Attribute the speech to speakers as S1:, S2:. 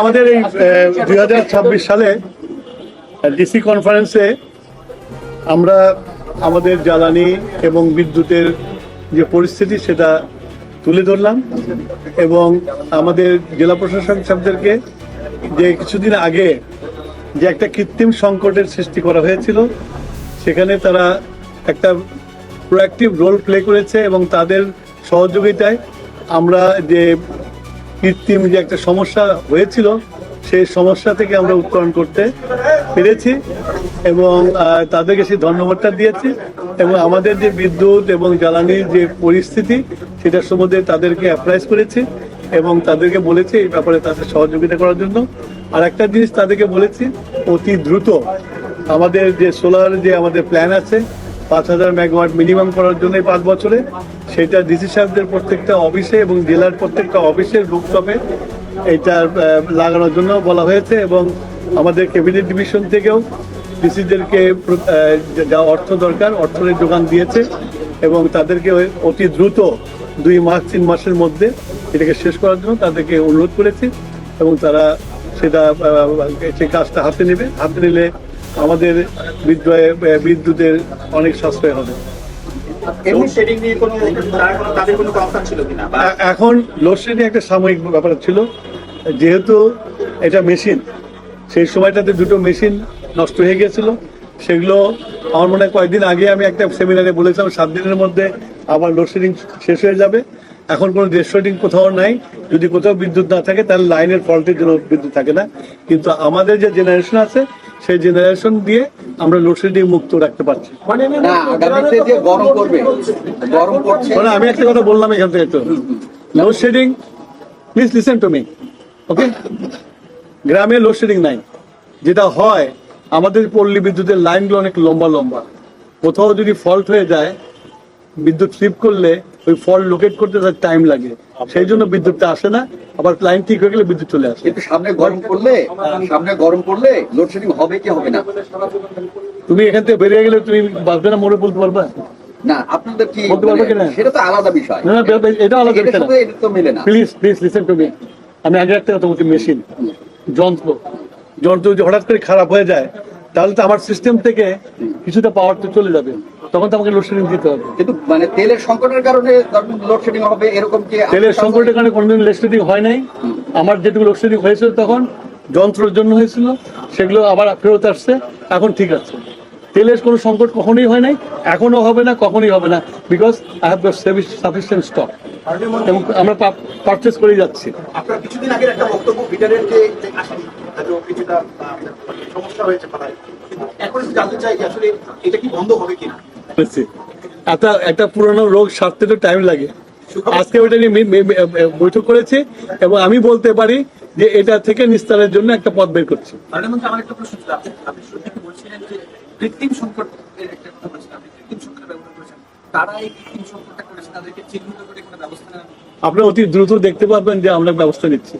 S1: আমাদের এই 2026 সালে ডিসি কনফারেন্সে আমরা আমাদের জ্বালানি এবং বিদ্যুতের যে পরিস্থিতি সেটা তুলে ধরলাম এবং আমাদের জেলা প্রশাসক সাহেবদেরকে যে কিছুদিন আগে যে একটা কৃত্রিম সংকটের সৃষ্টি করা হয়েছিল সেখানে তারা একটা প্রোঅ্যাক্টিভ রোল প্লে করেছে এবং তাদের সহযোগিতায় আমরা যে কৃত্রিম যে একটা সমস্যা হয়েছিল সেই সমস্যা থেকে আমরা উত্তরণ করতে পেরেছি এবং তাদেরকে সেই ধন্যবাদটা দিয়েছি এবং আমাদের যে বিদ্যুৎ এবং জ্বালানির যে পরিস্থিতি সেটার সম্বন্ধে তাদেরকে অ্যাপ্রাইজ করেছি এবং তাদেরকে বলেছি এই ব্যাপারে তাদের সহযোগিতা করার জন্য। আর একটা জিনিস তাদেরকে বলেছি, অতি দ্রুত আমাদের যে সোলার যে আমাদের প্ল্যান আছে 5000 মেগাওয়াট মিনিমাম করার জন্য 5 বছরে, সেটা ডিসি সাহেবদের প্রত্যেকটা অফিসে এবং জেলার প্রত্যেকটা অফিসের রুফটপে এটা লাগানোর জন্য বলা হয়েছে এবং আমাদের ক্যাবিনেট ডিভিশন থেকেও ডিসিদেরকে যা অর্থ দরকার অর্থের যোগান দিয়েছে এবং তাদেরকে অতি দ্রুত 2 মাস 3 মাসের মধ্যে এটাকে শেষ করার জন্য তাদেরকে অনুরোধ করেছি এবং তারা সেটা সেই কাজটা হাতে নেবে। হাতে নিলে আমাদের বিদ্যুতের অনেক সাশ্রয় হবে। এখন লোডশেডিং একটা সাময়িক ব্যাপার ছিল, যেহেতু এটা মেশিন, সেই সময়টাতে 2টো মেশিন নষ্ট হয়ে গিয়েছিল। সেগুলো আমার মনে হয় কয়েকদিন আগে আমি একটা সেমিনারে বলেছিলাম 7 দিনের মধ্যে আবার লোডশেডিং শেষ হয়ে যাবে। এখন কোনো লোডশেডিং কোথাও নাই, যদি কোথাও বিদ্যুৎ না থাকে তাহলে লাইনের ফল্টের জন্য বিদ্যুৎ থাকে না, কিন্তু আমাদের যে জেনারেশন আছে সেই জেনারেশন দিয়ে আমরা লোডশেডিং মুক্ত রাখতে পারছি। আমি একটা কথা বললাম এখান থেকে, তো load shedding, please listen to me, okay? গ্রামে লোডশেডিং নাই, যেটা হয় আমাদের পল্লী বিদ্যুতের লাইনগুলো অনেক লম্বা লম্বা, কোথাও যদি ফল্ট হয়ে যায় বিদ্যুৎ স্লিপ করলে ওই ফল্ট লোকেট করতে তার টাইম লাগে, সেই জন্য বিদ্যুৎটা আসে না, আবার লাইন ঠিক হয়ে গেলে বিদ্যুৎ চলে আসে।
S2: কিন্তু সামনে গরম পড়লে লোডশেডিং হবে কি হবে না?
S1: তুমি এখান থেকে বেরিয়ে গেলে তুমি বাঁচবে না মরে বলতে পারবে
S2: না? আপনাদের কি বলতে পারবে কিনা সেটা তো আলাদা বিষয়।
S1: না, এটা আলাদা বিষয় না, এটা তো মিলে না। Please listen to me. আমি আগে একটা কথা বলছি, মেশিন যন্ত্র যদি হঠাৎ করে খারাপ হয়ে যায় তাহলে তো আমার সিস্টেম থেকে কিছুটা পাওয়ার তো চলে যাবে, তখন তো আমাকে লোডশেডিং দিতে হবে।
S2: কিন্তু মানে তেলের সংকটের কারণে লোডশেডিং হবে এরকম কি?
S1: তেলের সংকটের কারণে কোনোদিন লোডশেডিং হয় নাই। আমার যেটুকু লোডশেডিং হয়েছিল তখন যন্ত্রের জন্য হয়েছিল, সেগুলো আবার ফেরত আসছে, এখন ঠিক আছে। তেলের কোনো সংকট কখনোই হয় নাই, এখনো হবে না, কখনোই হবে না, because I have got sufficient stock এবং আমরা পারচেস করে যাচ্ছি।
S3: আপনার কিছুদিন আগের একটা বক্তব্য বিটারের যে আসেনি, কিছুটা সমস্যা হয়েছে পাড়ায়, এখন জানতে চাই যে আসলে এটা কি বন্ধ হবে কিনা।
S1: একটা পুরোনো রোগ সারতে তো টাইম লাগে। আজকে ওইটা নিয়ে বৈঠক করেছে এবং আমি বলতে পারি যে এটা থেকে নিস্তারের জন্য একটা পথ বের করছি।
S3: আমার একটা প্রশ্ন ছিল, আপনি শুরুতে বলছিলেন যে কৃত্রিম সংকট একটা কথা বলছিলেন, আপনি কৃত্রিম সংকট ব্যবহার করেছেন, তারা এই কৃত্রিম সংকটটা করেছে, তাদেরকে চিহ্নিত করে কোনো ব্যবস্থা নেওয়া?
S1: আপনি অতি দ্রুত দেখতে পারবেন যে আমরা ব্যবস্থা নিচ্ছি।